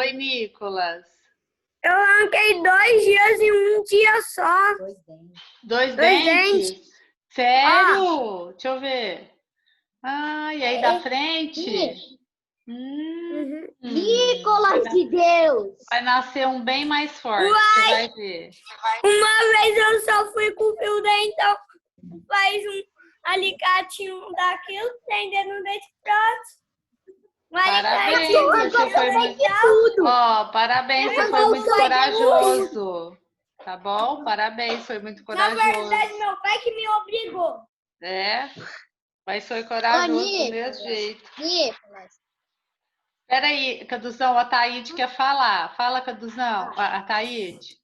foi, Nicolas? Eu arranquei 2 dias em um dia só. Dois dentes. dentes? Sério? Deixa eu ver. Ah, e aí da frente? Nicolas de Deus! Vai nascer um bem mais forte, você vai ver. Uma vez eu só fui com o fio dental, faz um alicatinho daquilo, prendendo no dente próximo. Parabéns, você foi muito... Ó, parabéns, você foi muito corajoso. Tá bom? Parabéns, foi muito Na corajoso. verdade, meu pai que me obrigou. É, mas foi corajoso do mesmo jeito. Nicolas. Peraí, Caduzão, a Taíde quer falar. Fala, Caduzão. A Taíde.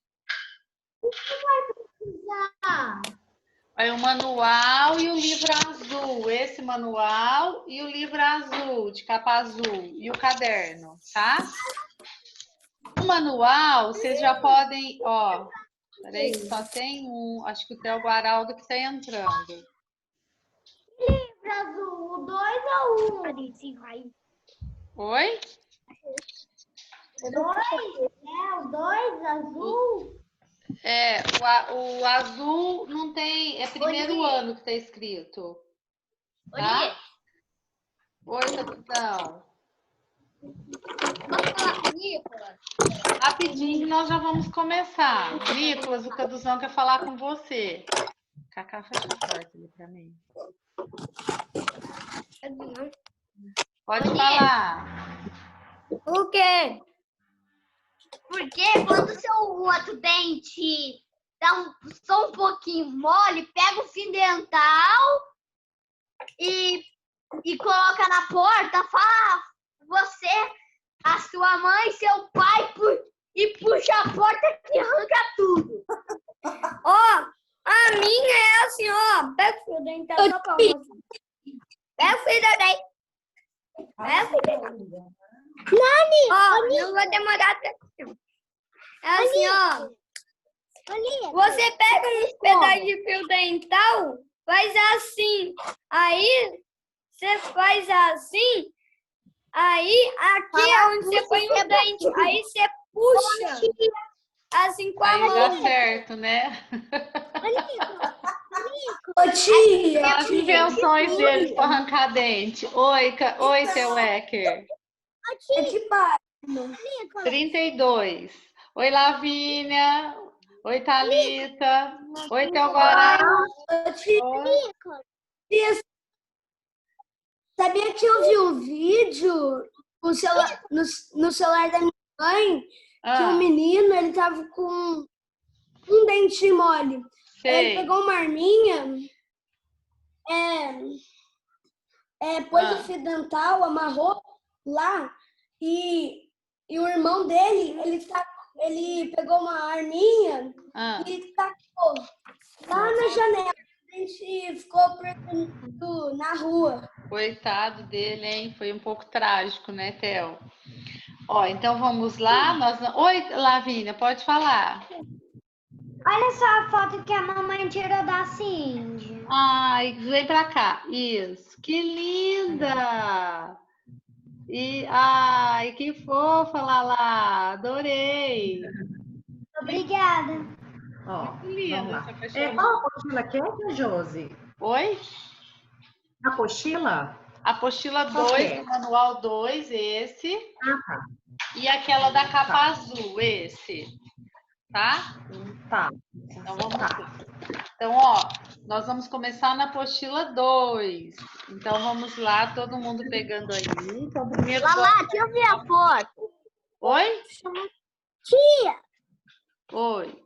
Aí o manual e o livro azul. Esse manual e o livro azul, de capa azul. E o caderno, tá? O manual, vocês já podem... Ó, peraí, que só tem um. Acho que o Theo Guaraldo que está entrando. Livro azul, o 2 ou o 1? Oi? O 2 azul? É, o azul não tem... É primeiro ano que está escrito. Tá? Oi, Capitão. Nicolas. Rapidinho, nós já vamos começar. Nicolas, o Caduzão quer falar com você. Cacá, fecha a porta ali pra mim. Pode falar. O quê? Porque quando o seu outro dente tá só um pouquinho mole, pega o fio dental e coloca na porta, fala você, a sua mãe, seu pai, e puxa a porta que arranca tudo. Ó, a minha é assim, ó. Pega o fio dental só pra você. Pega o fio dental. Pega o fio dental. Ó, não vai demorar tanto. É assim, ó. Você pega um pedaço de fio dental, faz assim. Aí, você faz assim. Aí, aqui é onde você põe o dente. Aí, você puxa. Assim, com a Aí mão. dá certo, né? Ô, tia. As invenções deles para arrancar dente. Oi, Theo Wecker. É de baixo. 32. Oi, Lavínia. Oi, Thalita. Oi, Theo Guará. Tia, sabia que eu vi um vídeo no celular da minha mãe que um menino, ele tava com um dente mole. Ele pegou uma arminha, pôs o fio dental, amarrou lá e o irmão dele, ele pegou uma arminha e tacou lá na janela. A gente ficou perto na rua. Coitado dele, hein? Foi um pouco trágico, né, Theo? Ó, então vamos lá. Oi, Lavínia, pode falar. Olha só a foto que a mamãe tirou da Cindy. Ai, vem pra cá. Isso. Que linda! Ai, que fofa, Lala. Adorei. Obrigada. Ó, Que linda essa cachorra. qual apostila que é, Josi? Oi? Apostila? Apostila 2, do manual 2, esse. Ah, tá. E aquela da capa azul, esse. Tá? Tá. Então vamos lá. Então, ó, nós vamos começar na apostila 2. Então vamos lá, todo mundo pegando aí. Então, primeiro. Lala, deixa eu ver a foto. Oi? Tia! Oi.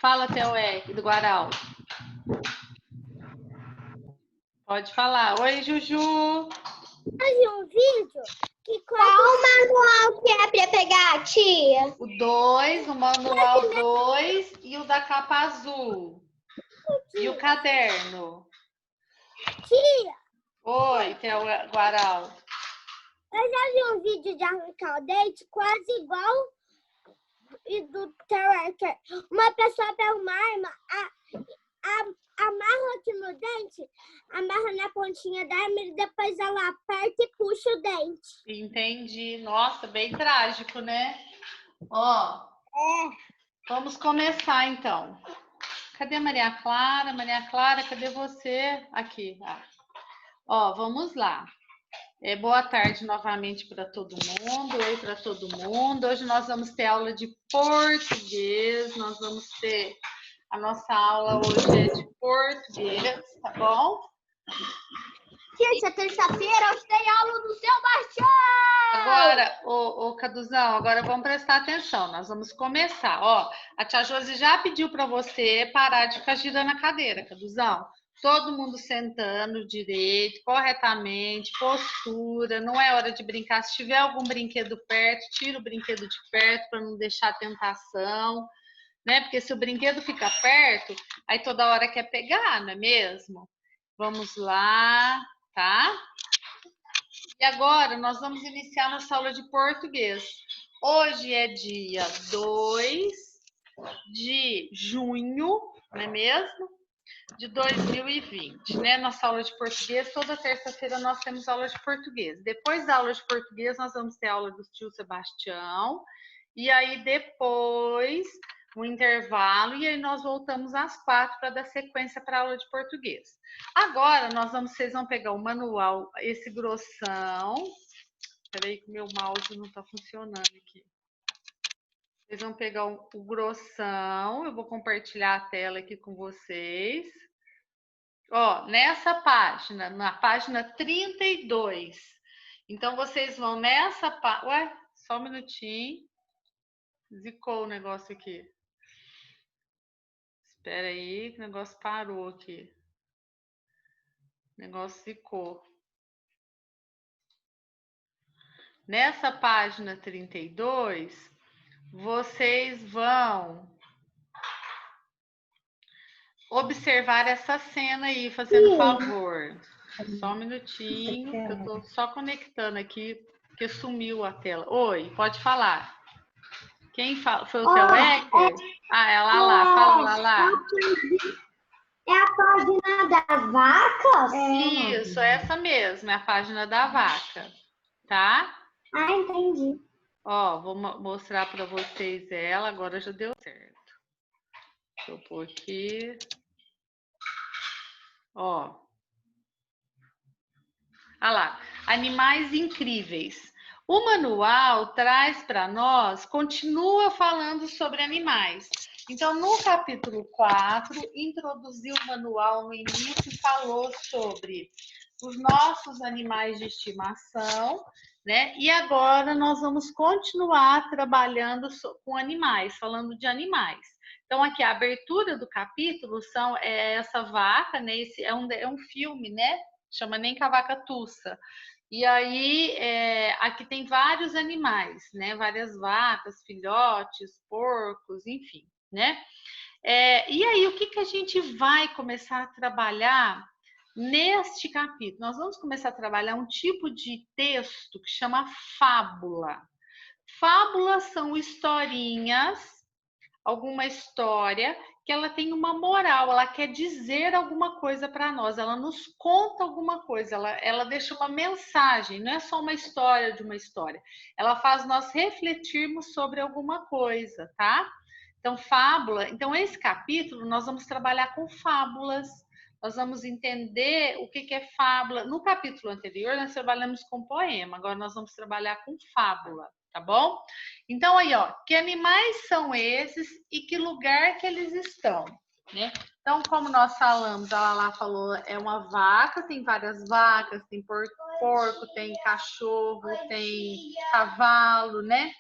Fala, Theo do Guaral. Pode falar. Oi, Juju. Faz um vídeo que qual manual que é pra pegar, tia? O 2, o manual 2 e o da capa azul. E o caderno. Tia! Oi, Theo Guaral. Eu já vi um vídeo de arrancar o dente quase igual e do Tracker. Uma pessoa pega uma arma, amarra aqui no dente, amarra na pontinha da arma e depois ela aperta e puxa o dente. Entendi. Nossa, bem trágico, né? Ó, vamos começar então. Cadê a Maria Clara? Maria Clara, cadê você? Aqui. Ó, vamos lá. Boa tarde novamente para todo mundo. Oi para todo mundo. Hoje nós vamos ter aula de português. Nós vamos ter a nossa aula hoje é de português, tá bom? Gente, é terça-feira, hoje tem aula do seu Bastião! Agora, ô Caduzão, agora vamos prestar atenção. Nós vamos começar. Ó, a tia Josi já pediu para você parar de ficar girando a cadeira, Caduzão. Todo mundo sentando direito, corretamente, postura. Não é hora de brincar. Se tiver algum brinquedo perto, tira o brinquedo de perto para não deixar tentação, né? Porque se o brinquedo fica perto, aí toda hora quer pegar, não é mesmo? Vamos lá, tá? E agora nós vamos iniciar nossa aula de português. Hoje é dia 2 de junho, não é mesmo? De 2020, né? Nossa aula de português, toda terça-feira nós temos aula de português. Depois da aula de português, nós vamos ter aula do tio Sebastião. E aí depois, um intervalo, e aí nós voltamos às 4 para dar sequência para a aula de português. Agora, vocês vão pegar o manual, esse grossão. Espera aí que meu mouse não está funcionando aqui. Vocês vão pegar o grossão, eu vou compartilhar a tela aqui com vocês. Ó, nessa página, na página 32. Então, vocês vão nessa página... Ué, só um minutinho. Zicou o negócio aqui. Espera aí, que o negócio parou aqui. O negócio zicou. Nessa página 32, vocês vão observar essa cena aí, fazendo favor. Só um minutinho, que eu tô só conectando aqui, porque sumiu a tela. Oi, pode falar. Quem fala? Foi o teu Héctor? É lá, fala lá. É a página das vacas? Isso, essa mesmo, é a página da vaca, tá? Ah, entendi. Ó, vou mostrar para vocês ela, agora já deu certo. Deixa eu pôr aqui. Ó. Olha lá, animais incríveis. O manual traz para nós, continua falando sobre animais. Então, no capítulo 4, introduziu o manual no início e falou sobre os nossos animais de estimação, né? E agora nós vamos continuar trabalhando com animais, falando de animais. Então, aqui a abertura do capítulo é essa vaca, né? Esse é um filme, né? Chama Nem que a Vaca Tussa. E aí, aqui tem vários animais, né? Várias vacas, filhotes, porcos, enfim, né? E aí, o que a gente vai começar a trabalhar neste capítulo? Nós vamos começar a trabalhar um tipo de texto que chama fábula. Fábulas são historinhas, alguma história que ela tem uma moral, ela quer dizer alguma coisa para nós, ela nos conta alguma coisa, ela deixa uma mensagem, não é só uma história de uma história, ela faz nós refletirmos sobre alguma coisa, tá? Então, fábula, então esse capítulo nós vamos trabalhar com fábulas, nós vamos entender o que é fábula. No capítulo anterior nós trabalhamos com poema, agora nós vamos trabalhar com fábula. Tá bom? Então, aí, ó, que animais são esses e que lugar que eles estão, né? Então, como nós falamos, ela lá falou, é uma vaca, tem várias vacas, tem porco, tem cachorro, tem cavalo, né?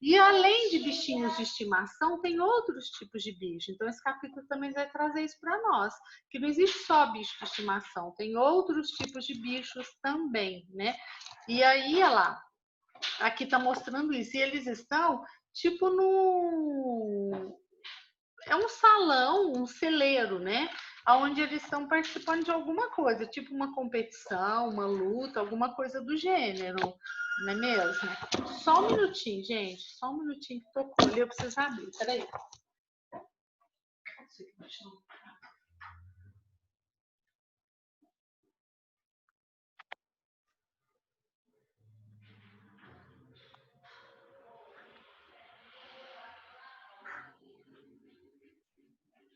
E além de bichinhos de estimação, tem outros tipos de bicho. Então, esse capítulo também vai trazer isso para nós, que não existe só bicho de estimação, tem outros tipos de bichos também, né? E aí, olha lá, aqui tá mostrando isso. E eles estão, tipo, é um salão, um celeiro, né? Onde eles estão participando de alguma coisa, tipo uma competição, uma luta, alguma coisa do gênero, não é mesmo? Só um minutinho, gente. Só um minutinho que tocou ali, eu preciso abrir. Peraí.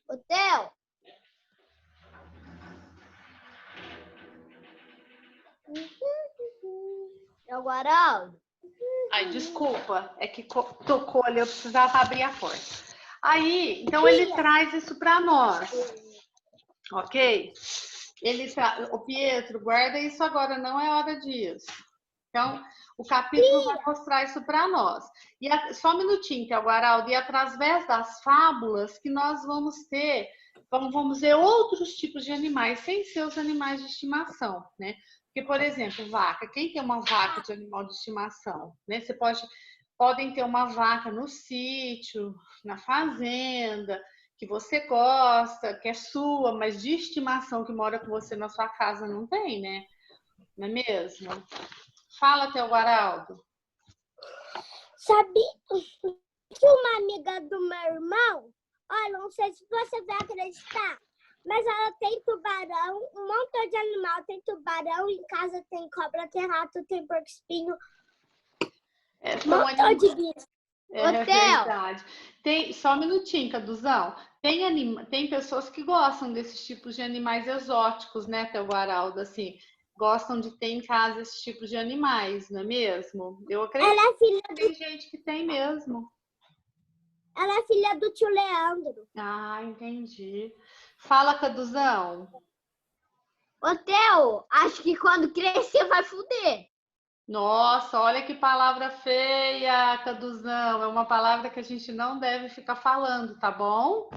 O Theo. É o Guaraldo. Ai, desculpa, é que tocou ali, eu precisava abrir a porta. Aí, então ele traz isso para nós, ok? O Pietro, guarda isso agora, não é hora disso. Então, o capítulo vai mostrar isso para nós. E só um minutinho, que é o Guaraldo, e através das fábulas que nós vamos ter, vamos ver outros tipos de animais, sem ser os animais de estimação, né? Porque, por exemplo, vaca. Quem tem uma vaca de animal de estimação? Né? Podem ter uma vaca no sítio, na fazenda, que você gosta, que é sua, mas de estimação que mora com você na sua casa não tem, né? Não é mesmo? Fala, Theo Guaraldo. Sabia que uma amiga do meu irmão, olha, não sei se você vai acreditar, mas ela tem tubarão, um montão de animal, tem tubarão, em casa tem cobra, tem rato, tem porco-espinho, um montão de bicho. É verdade. Só um minutinho, Caduzão. Tem pessoas que gostam desses tipos de animais exóticos, né, Theo Guaraldo? Assim, gostam de ter em casa esses tipos de animais, não é mesmo? Eu acredito Ela é filha que tem gente que tem mesmo. Ela é filha do tio Leandro. Ah, entendi. Fala, Caduzão. Ô, Theo, acho que quando crescer vai fuder. Nossa, olha que palavra feia, Caduzão. É uma palavra que a gente não deve ficar falando, tá bom?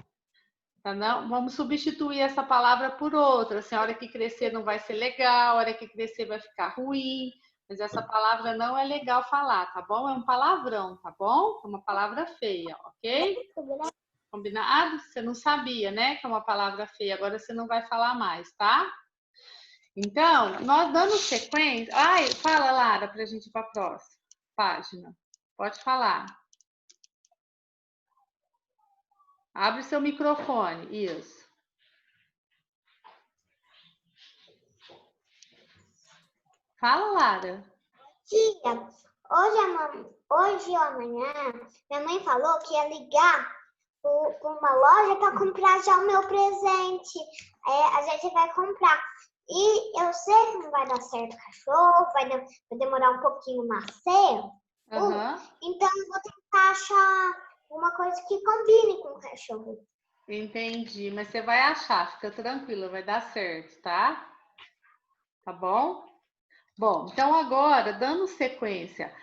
Tá, não? Vamos substituir essa palavra por outra. Assim, a hora que crescer não vai ser legal, a hora que crescer vai ficar ruim. Mas essa palavra não é legal falar, tá bom? É um palavrão, tá bom? É uma palavra feia, ok? Combinado? Você não sabia, né? Que é uma palavra feia. Agora você não vai falar mais, tá? Então, nós dando sequência. Ai, fala, Lara, para a gente ir para a próxima página. Pode falar. Abre seu microfone. Isso. Fala, Lara. Tia, hoje ou amanhã, minha mãe falou que ia ligar para uma loja para comprar já o meu presente. A gente vai comprar. E eu sei que não vai dar certo o cachorro, vai demorar um pouquinho o nascer. Então eu vou tentar achar uma coisa que combine com o cachorro. Entendi, mas você vai achar, fica tranquila, vai dar certo, tá? Tá bom? Bom, então agora, dando sequência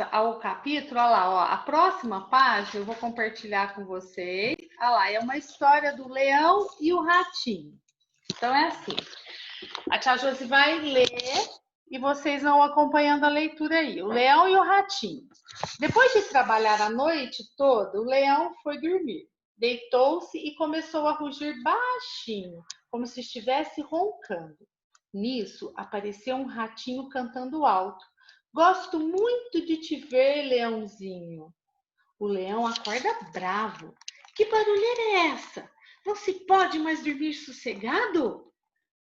ao capítulo, olha lá, ó, a próxima página eu vou compartilhar com vocês. Olha lá, é uma história do leão e o ratinho. Então é assim, a tia Josi vai ler e vocês vão acompanhando a leitura aí. O leão e o ratinho. Depois de trabalhar a noite toda, o leão foi dormir. Deitou-se e começou a rugir baixinho, como se estivesse roncando. Nisso, apareceu um ratinho cantando alto. Gosto muito de te ver, leãozinho. O leão acorda bravo. Que barulheira é essa? Não se pode mais dormir sossegado?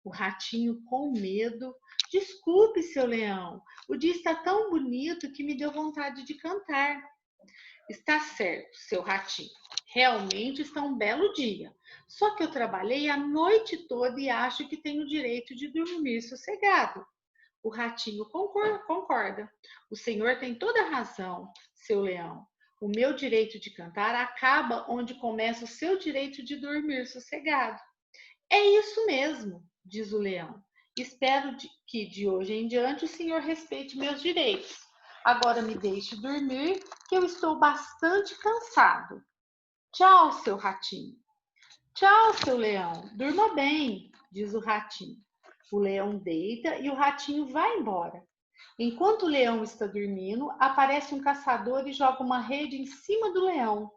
O ratinho, com medo, desculpe, seu leão. O dia está tão bonito que me deu vontade de cantar. Está certo, seu ratinho. Realmente está um belo dia. Só que eu trabalhei a noite toda e acho que tenho o direito de dormir sossegado. O ratinho concorda. O senhor tem toda a razão, seu leão. O meu direito de cantar acaba onde começa o seu direito de dormir sossegado. É isso mesmo, diz o leão. Espero que de hoje em diante o senhor respeite meus direitos. Agora me deixe dormir, que eu estou bastante cansado. Tchau, seu ratinho. Tchau, seu leão. Durma bem, diz o ratinho. O leão deita e o ratinho vai embora. Enquanto o leão está dormindo, aparece um caçador e joga uma rede em cima do leão.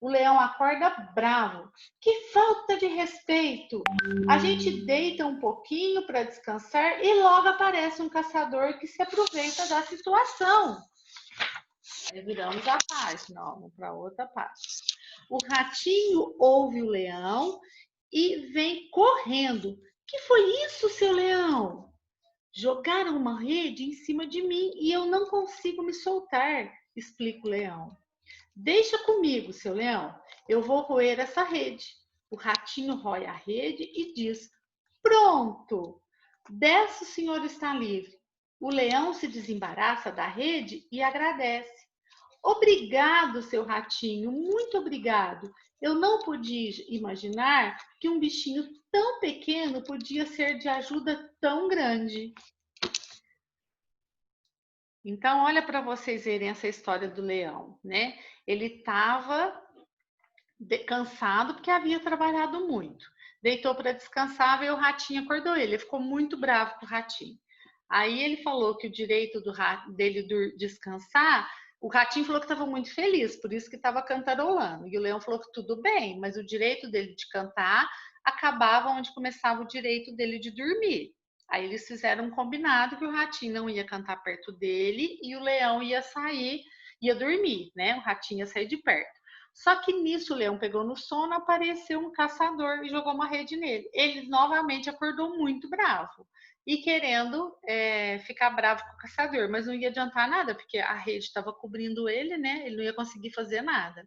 O leão acorda bravo. Que falta de respeito! A gente deita um pouquinho para descansar e logo aparece um caçador que se aproveita da situação. Aí viramos a página, ó, vamos para outra página. O ratinho ouve o leão e vem correndo. Que foi isso, seu leão? Jogaram uma rede em cima de mim e eu não consigo me soltar, explica o leão. Deixa comigo, seu leão. Eu vou roer essa rede. O ratinho rói a rede e diz: pronto, dessa o senhor está livre. O leão se desembaraça da rede e agradece. Obrigado, seu ratinho, muito obrigado. Eu não podia imaginar que um bichinho tão pequeno podia ser de ajuda tão grande. Então, olha para vocês verem essa história do leão, né? Ele estava cansado porque havia trabalhado muito. Deitou para descansar, e o ratinho acordou ele. Ele ficou muito bravo com o ratinho. Aí ele falou que o direito dele descansar, o ratinho falou que estava muito feliz, por isso que estava cantarolando. E o leão falou que tudo bem, mas o direito dele de cantar acabava onde começava o direito dele de dormir. Aí eles fizeram um combinado que o ratinho não ia cantar perto dele e o leão ia sair, ia dormir, né? O ratinho ia sair de perto. Só que nisso o leão pegou no sono, apareceu um caçador e jogou uma rede nele. Ele novamente acordou muito bravo e querendo ficar bravo com o caçador, mas não ia adiantar nada, porque a rede estava cobrindo ele, né? Ele não ia conseguir fazer nada.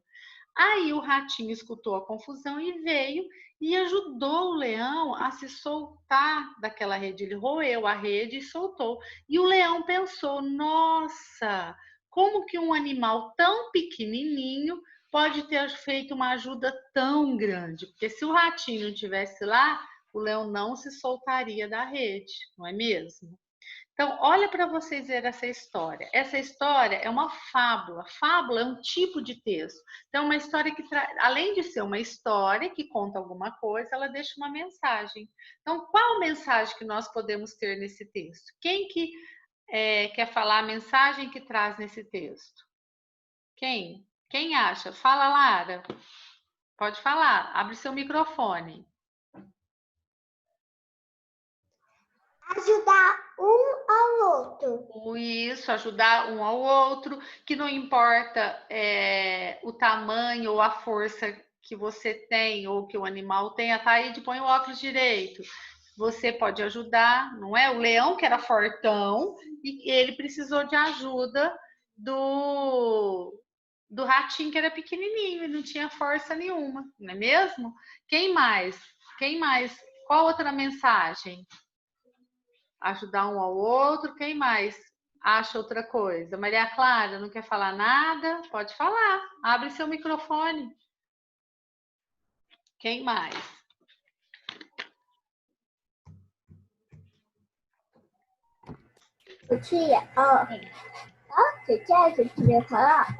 Aí o ratinho escutou a confusão e veio e ajudou o leão a se soltar daquela rede. Ele roeu a rede e soltou. E o leão pensou: nossa, como que um animal tão pequenininho pode ter feito uma ajuda tão grande? Porque se o ratinho não estivesse lá, o leão não se soltaria da rede, não é mesmo? Então, olha para vocês verem essa história. Essa história é uma fábula. Fábula é um tipo de texto. Então, uma história que, além de ser uma história que conta alguma coisa, ela deixa uma mensagem. Então, qual mensagem que nós podemos ter nesse texto? Quem que quer falar a mensagem que traz nesse texto? Quem? Quem acha? Fala, Lara. Pode falar. Abre seu microfone. Ajudar um ao outro. Isso, ajudar um ao outro, que não importa o tamanho ou a força que você tem ou que o animal tenha, tá aí, põe o óculos direito. Você pode ajudar, não é? O leão que era fortão e ele precisou de ajuda do ratinho que era pequenininho e não tinha força nenhuma, não é mesmo? Quem mais? Quem mais? Qual outra mensagem? Ajudar um ao outro. Quem mais acha outra coisa? Maria Clara, não quer falar nada? Pode falar. Abre seu microfone. Quem mais? Tia, você quer que eu queria falar?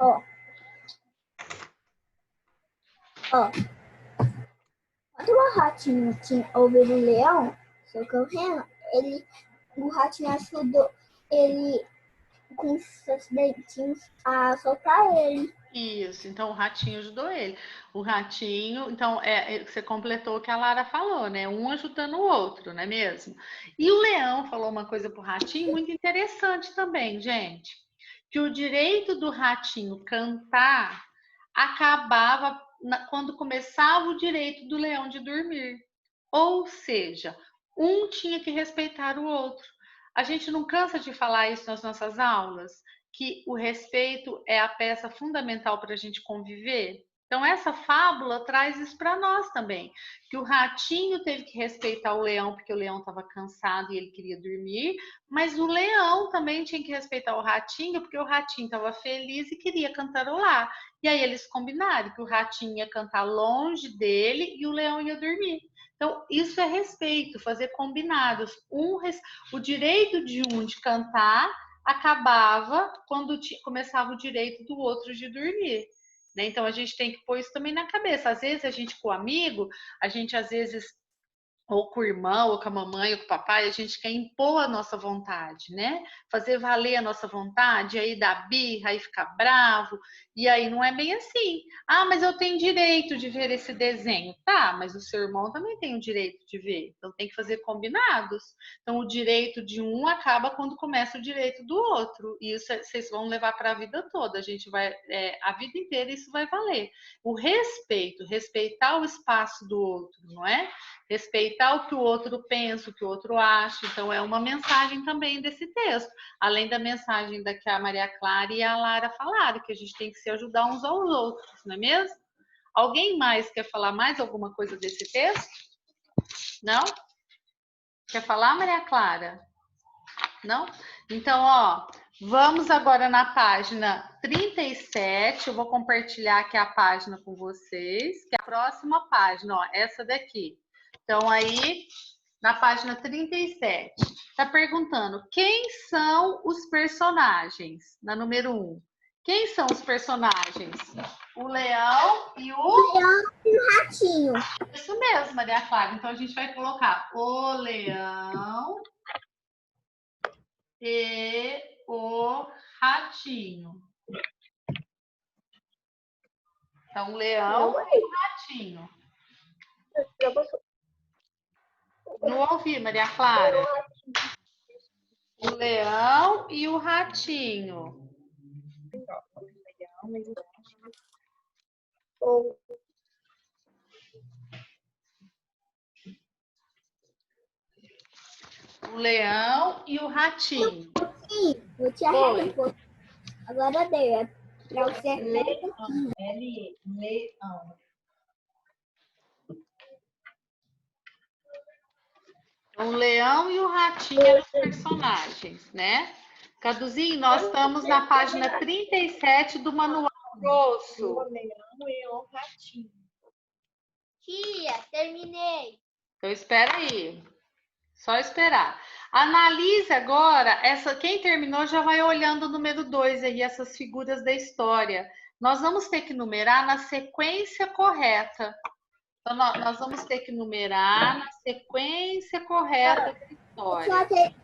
Quando o ratinho tinha ouvido o leão socorrendo, o ratinho ajudou ele com seus dentinhos a soltar ele. Isso, então o ratinho ajudou ele. O ratinho, então, você completou o que a Lara falou, né? Um ajudando o outro, não é mesmo? E o leão falou uma coisa pro ratinho muito interessante também, gente. Que o direito do ratinho cantar acabava quando começava o direito do leão de dormir. Ou seja, um tinha que respeitar o outro. A gente não cansa de falar isso nas nossas aulas, que o respeito é a peça fundamental para a gente conviver. Então, essa fábula traz isso para nós também, que o ratinho teve que respeitar o leão, porque o leão estava cansado e ele queria dormir, mas o leão também tinha que respeitar o ratinho, porque o ratinho estava feliz e queria cantarolar. E aí eles combinaram que o ratinho ia cantar longe dele e o leão ia dormir. Então, isso é respeito, fazer combinados. O direito de um de cantar acabava quando começava o direito do outro de dormir. Né? Então, a gente tem que pôr isso também na cabeça. Às vezes, a gente com o amigo, a gente às vezes ou com o irmão, ou com a mamãe, ou com o papai, a gente quer impor a nossa vontade, né? Fazer valer a nossa vontade, aí dá birra, aí fica bravo, e aí não é bem assim. Ah, mas eu tenho direito de ver esse desenho. Tá, mas o seu irmão também tem o direito de ver, então tem que fazer combinados. Então o direito de um acaba quando começa o direito do outro, e isso vocês vão levar para a vida toda, a gente vai, a vida inteira isso vai valer. O respeito, respeitar o espaço do outro, não é? Respeitar o que o outro pensa, o que o outro acha. Então, é uma mensagem também desse texto. Além da mensagem da que a Maria Clara e a Lara falaram, que a gente tem que se ajudar uns aos outros, não é mesmo? Alguém mais quer falar mais alguma coisa desse texto? Não? Quer falar, Maria Clara? Não? Então, ó, vamos agora na página 37. Eu vou compartilhar aqui a página com vocês, que é a próxima página, ó, essa daqui. Então, aí, na página 37, tá perguntando quem são os personagens, na número 1. Quem são os personagens? O leão e o Ratinho. Isso mesmo, Maria Clara. Então, a gente vai colocar o leão e o ratinho. Então, o leão e o ratinho. Não ouvi, Maria Clara. O leão e o ratinho. O leão e o ratinho. Sim, eu tinha resposta. Agora deu. É pra você. Leão. O leão e o ratinho eram os personagens, né? Caduzinho, nós estamos na página 37 do Manual Grosso. O leão e o ratinho. Tia, terminei. Então, espera aí. Só esperar. Analise agora, quem terminou já vai olhando o número 2 aí, essas figuras da história. Nós vamos ter que numerar na sequência correta. Então, nós vamos ter que numerar na sequência correta da história.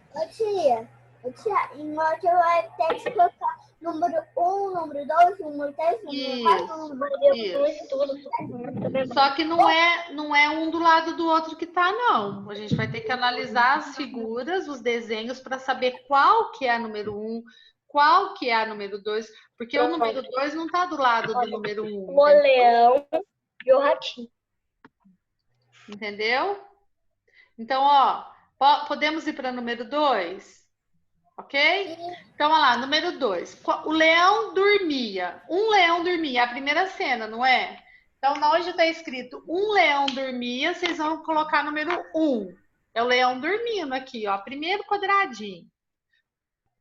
Tia, em ordem vai ter que colocar número 1, número 2, número 3, número 4, número 2, tudo. Só que não é um do lado do outro que tá, não. A gente vai ter que analisar as figuras, os desenhos, para saber qual que é a número 1, qual que é a número 2, porque o número 2 não tá do lado do número 1. O leão e o ratinho. Entendeu? Então, ó, podemos ir para o número 2? Ok? Então, olha lá, número 2. O leão dormia. Um leão dormia. A primeira cena, não é? Então, onde está escrito um leão dormia, vocês vão colocar número 1. É o leão dormindo aqui, ó. Primeiro quadradinho.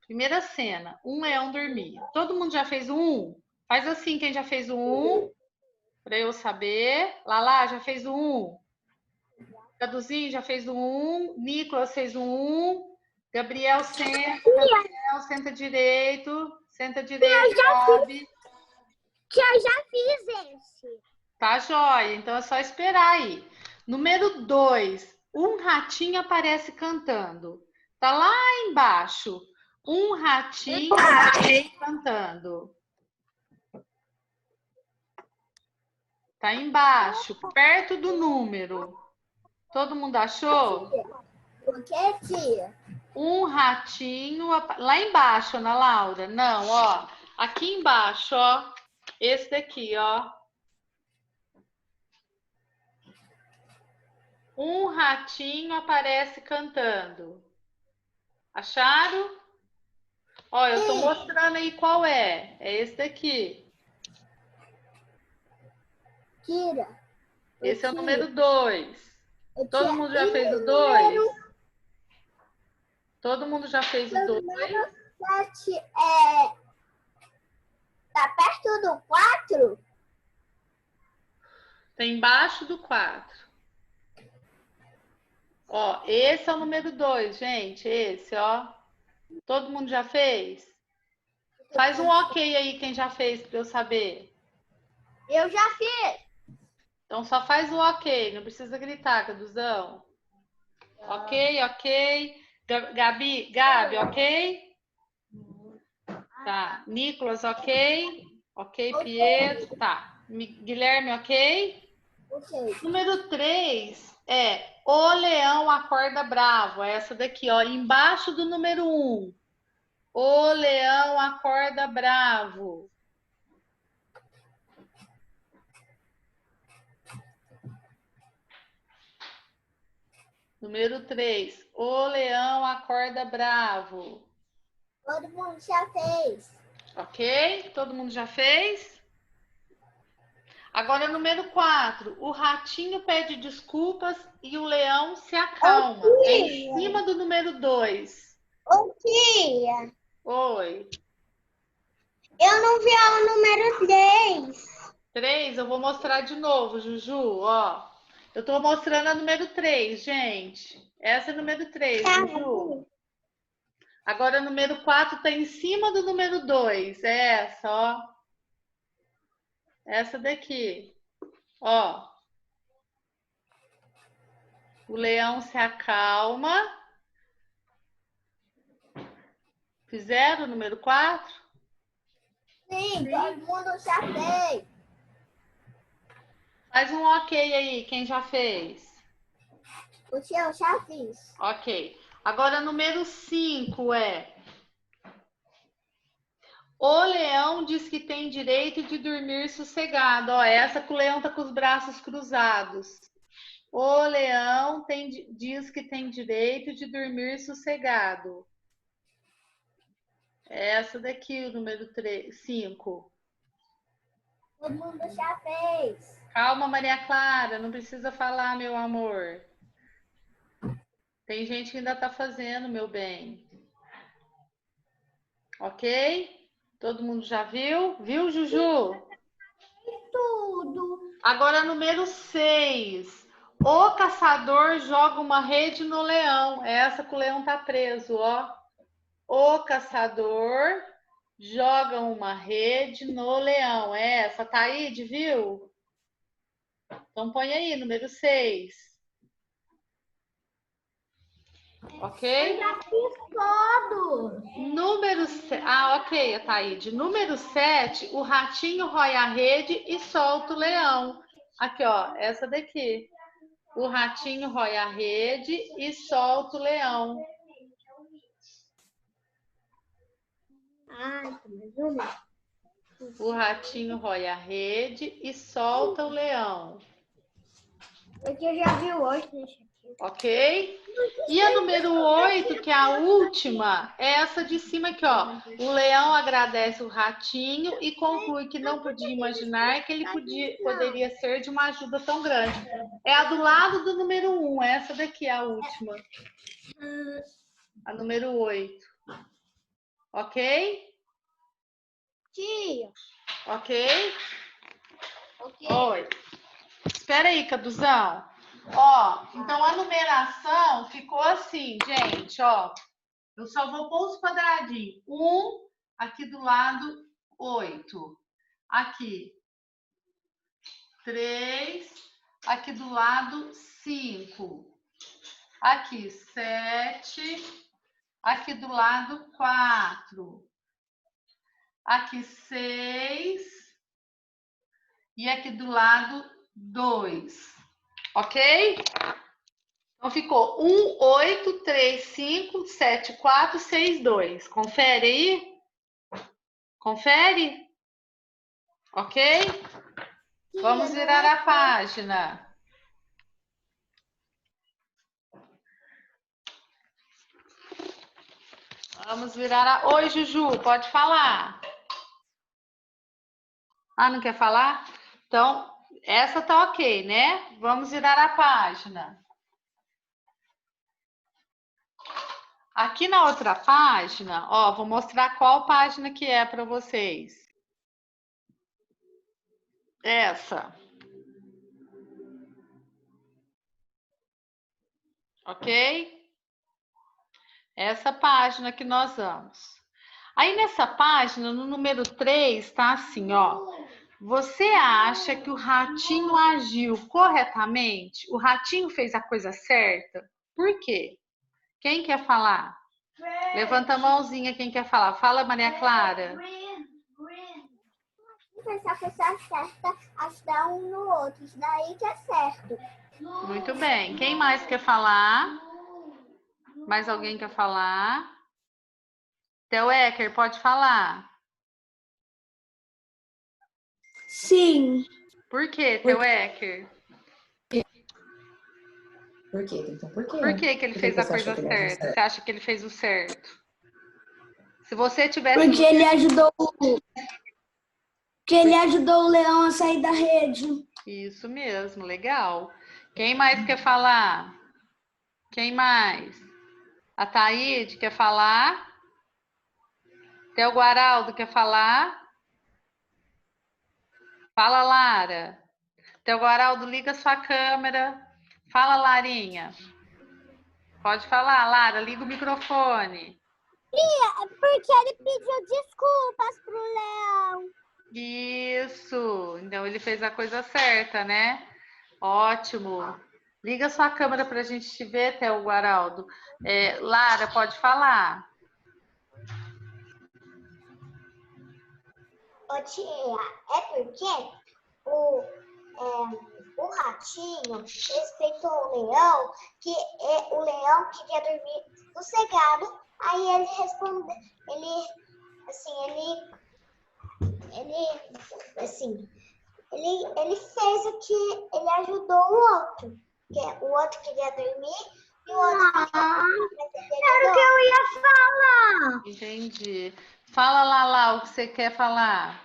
Primeira cena. Um leão dormia. Todo mundo já fez o 1? Faz assim, quem já fez o 1, para eu saber. Lala, já fez o 1? Caduzinho já fez o 1. Nicolas fez o 1. Gabriel senta direito. Senta direito, Gabi. Eu já fiz esse. Tá jóia, então é só esperar aí. Número 2, um ratinho aparece cantando. Tá lá embaixo. Um ratinho aparece cantando. Tá embaixo, perto do número. Todo mundo achou? Por que, tia? Um ratinho lá embaixo, Ana Laura. Não, ó. Aqui embaixo, ó. Esse daqui, ó. Um ratinho aparece cantando. Acharam? Ó, eu tô mostrando aí qual é. É esse daqui. Tira. Esse é o número 2. Todo mundo já fez o 2? Todo mundo já fez o 2? Número 7 tá perto do 4? Tá embaixo do 4. Ó, esse é o número 2, gente. Esse, ó. Todo mundo já fez? Faz um ok aí, quem já fez, para eu saber. Eu já fiz. Então, só faz o ok. Não precisa gritar, Caduzão. Ok, ok. Gabi, ok? Tá. Nicolas, ok? Ok, Pietro. Tá. Guilherme, ok? Ok. Número 3 é O Leão Acorda Bravo. É essa daqui, ó. Embaixo do número 1. O Leão Acorda Bravo. Número 3. O Leão Acorda Bravo. Todo mundo já fez. Ok? Todo mundo já fez? Agora, número 4. O ratinho pede desculpas e o leão se acalma. É em cima do número 2. Ô, tia, Oi. eu não vi o número 3. 3, eu vou mostrar de novo, Juju, ó. Eu tô mostrando a número 3, gente. Essa é a número 3, Juju. Agora, a número 4 tá em cima do número 2. É essa, ó. Essa daqui. Ó. O leão se acalma. Fizeram o número 4? Sim, todo mundo já fez. Faz um ok aí, quem já fez. O seu já fiz. Ok. Agora, número 5 é... O leão diz que tem direito de dormir sossegado. Ó, essa que o leão tá com os braços cruzados. O leão diz que tem direito de dormir sossegado. Essa daqui, o número 5. Todo mundo já fez. Calma, Maria Clara, não precisa falar, meu amor. Tem gente que ainda tá fazendo, meu bem. Ok? Todo mundo já viu? Viu, Juju? Tudo. Agora, número 6. O caçador joga uma rede no leão. É essa que o leão tá preso, ó. O caçador joga uma rede no leão. É essa, Thaíde, viu? Então põe aí, número 6. Ok? Eu já fiz todos. Número 7. Ah, ok, Thaíde. Número 7, o ratinho rói a rede e solta o leão. Aqui, ó, essa daqui. O ratinho rói a rede e solta o leão. Ah, mais uma. O ratinho rói a rede e solta o leão. Aqui eu já vi hoje, deixa aqui. Ok? E a número 8, que é a última, é essa de cima aqui, ó. O leão agradece o ratinho e conclui que não podia imaginar que ele poderia ser de uma ajuda tão grande. É a do lado do número 1, essa daqui é a última. A número 8. Ok? Tia. Ok? Ok. Oi. Espera aí, Caduzão. Ó, então a numeração ficou assim, gente, ó. Eu só vou pôr os quadradinhos. 1, aqui do lado, 8. Aqui, 3. Aqui do lado, 5. Aqui, 7. Aqui do lado, 4. Aqui, 6. E aqui do lado, 2. Ok? Então ficou 1, 8, 3, 5, 7, 4, 6, 2. Confere aí? Confere? Ok? Vamos virar a página. Vamos virar a... Oi, Juju, pode falar. Ah, não quer falar? Então, essa tá ok, né? Vamos virar a página. Aqui na outra página, ó, vou mostrar qual página que é para vocês. Essa. Ok? Essa página que nós vamos. Aí nessa página, no número 3, tá assim, ó. Você acha que o ratinho agiu corretamente? O ratinho fez a coisa certa? Por quê? Quem quer falar? Levanta a mãozinha quem quer falar. Fala, Maria Clara. Se a pessoa certa ajudar um no outro, isso daí que é certo. Muito bem. Quem mais quer falar? Mais alguém quer falar? Theo Ecker, pode falar. Sim. Por quê, Theo Ecker? Por quê? Então, por quê? Por que ele fez a coisa certa? Você acha que ele fez o certo? Se você tivesse... Porque ele ajudou. Que ele ajudou o leão a sair da rede. Isso mesmo, legal. Quem mais quer falar? Quem mais? A Thaíde quer falar? Theo Guaraldo quer falar? Fala, Lara. Theo Guaraldo, liga sua câmera. Fala, Larinha. Pode falar, Lara, liga o microfone. Porque ele pediu desculpas pro leão. Isso. Então ele fez a coisa certa, né? Ótimo. Liga sua câmera para a gente te ver, Theo Guaraldo. Lara, pode falar. Ô tia, é porque o ratinho respeitou o leão, que o leão queria dormir sossegado, aí ele respondeu, ele fez o que ele ajudou o outro, que o outro queria dormir e o outro Era o que eu ia falar. Entendi. Fala, Lala, o que você quer falar.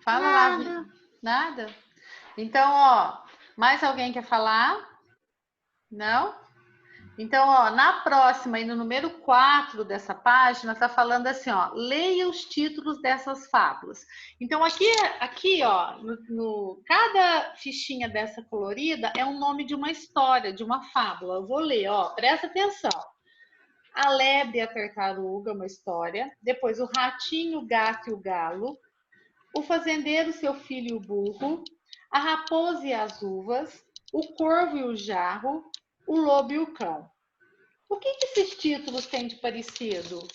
Fala lá. Nada? Então, ó, mais alguém quer falar? Não? Então, ó, na próxima, aí no número 4 dessa página, tá falando assim, ó, leia os títulos dessas fábulas. Então, aqui ó, cada fichinha dessa colorida é um nome de uma história, de uma fábula. Eu vou ler, ó, presta atenção. A lebre e a tartaruga, uma história. Depois, o ratinho, o gato e o galo. O fazendeiro, seu filho e o burro. A raposa e as uvas. O corvo e o jarro. O lobo e o cão. O que esses títulos têm de parecido? O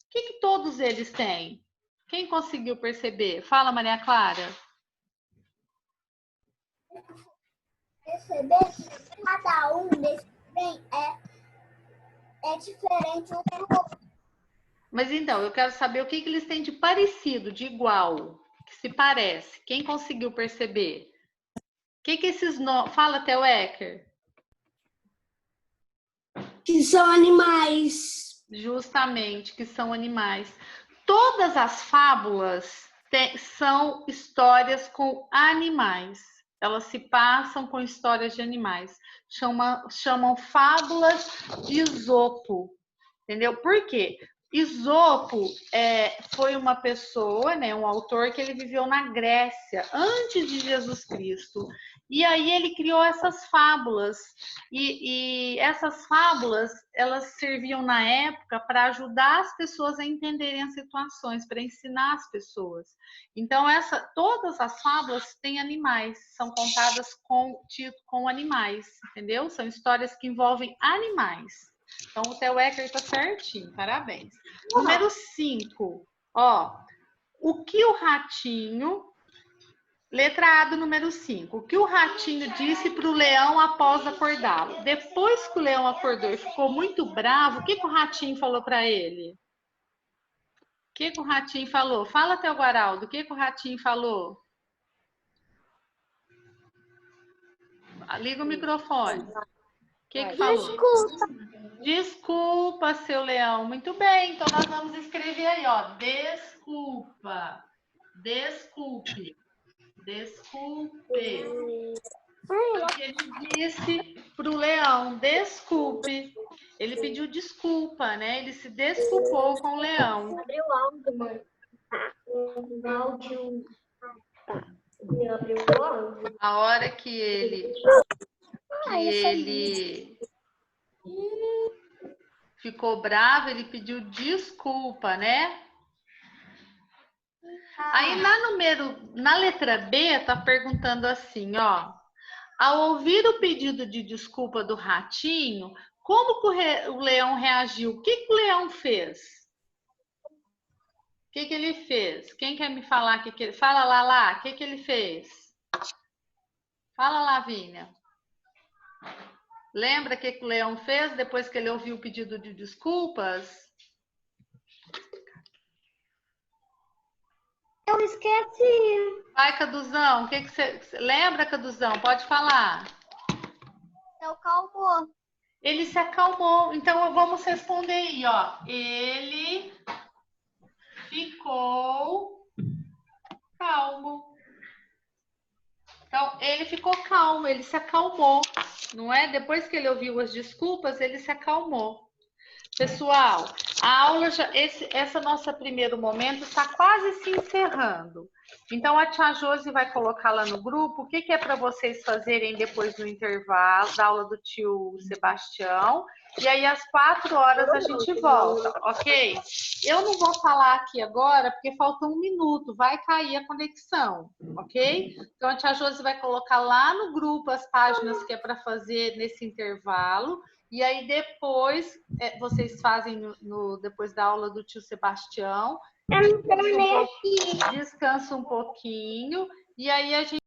que todos eles têm? Quem conseguiu perceber? Fala, Maria Clara. perceber que cada um desses é diferente um do outro. Mas então, eu quero saber o que eles têm de parecido, de igual, que se parece. Quem conseguiu perceber? O que esses nomes... Fala, Theo Ecker. Que são animais. Justamente, que são animais. Todas as fábulas são histórias com animais. Elas se passam com histórias de animais. Chamam fábulas de Esopo. Entendeu? Por quê? Esopo foi uma pessoa, né, um autor que ele viveu na Grécia antes de Jesus Cristo. E aí ele criou essas fábulas. E essas fábulas, elas serviam na época para ajudar as pessoas a entenderem as situações, para ensinar as pessoas. Então, todas as fábulas têm animais, são contadas com animais, entendeu? São histórias que envolvem animais. Então, o Theo Ecker está certinho, parabéns. Número 5, ó. O que o ratinho... Letra A do número 5. O que o ratinho disse para o leão após acordá-lo? Depois que o leão acordou e ficou muito bravo, o que o ratinho falou para ele? O que o ratinho falou? Fala, Theo Guaraldo, o que o ratinho falou? Liga o microfone. O que falou? Desculpa. Desculpa, seu leão. Muito bem, então nós vamos escrever aí, ó. Desculpa. Desculpe. Desculpe. Porque ele disse para o leão, desculpe. Ele pediu desculpa, né? Ele se desculpou com o leão. Abriu o áudio, mãe. O áudio. Abriu o áudio. A hora que ele ficou bravo, ele pediu desculpa, né? Aí na letra B tá perguntando assim, ó. Ao ouvir o pedido de desculpa do ratinho, como que o leão reagiu? O que o leão fez? O que ele fez? Quem quer me falar? Fala, Lala, o que ele fez? Fala, Lavínia. Lembra o que o leão fez depois que ele ouviu o pedido de desculpas? Eu esqueci. Vai, Caduzão, o que você... Lembra, Caduzão? Pode falar. Se acalmou. Ele se acalmou. Então, vamos responder aí, ó. Ele ficou calmo. Então, ele ficou calmo, ele se acalmou, não é? Depois que ele ouviu as desculpas, ele se acalmou. Pessoal, a aula essa nossa primeiro momento está quase se encerrando. Então, a tia Josi vai colocar lá no grupo o que é para vocês fazerem depois do intervalo da aula do tio Sebastião. E aí, às 4h a gente volta, ok? Eu não vou falar aqui agora, porque falta 1 minuto, vai cair a conexão, ok? Então, a tia Josi vai colocar lá no grupo as páginas que é para fazer nesse intervalo. E aí, depois, vocês fazem depois da aula do tio Sebastião. Descansa um pouquinho. E aí, a gente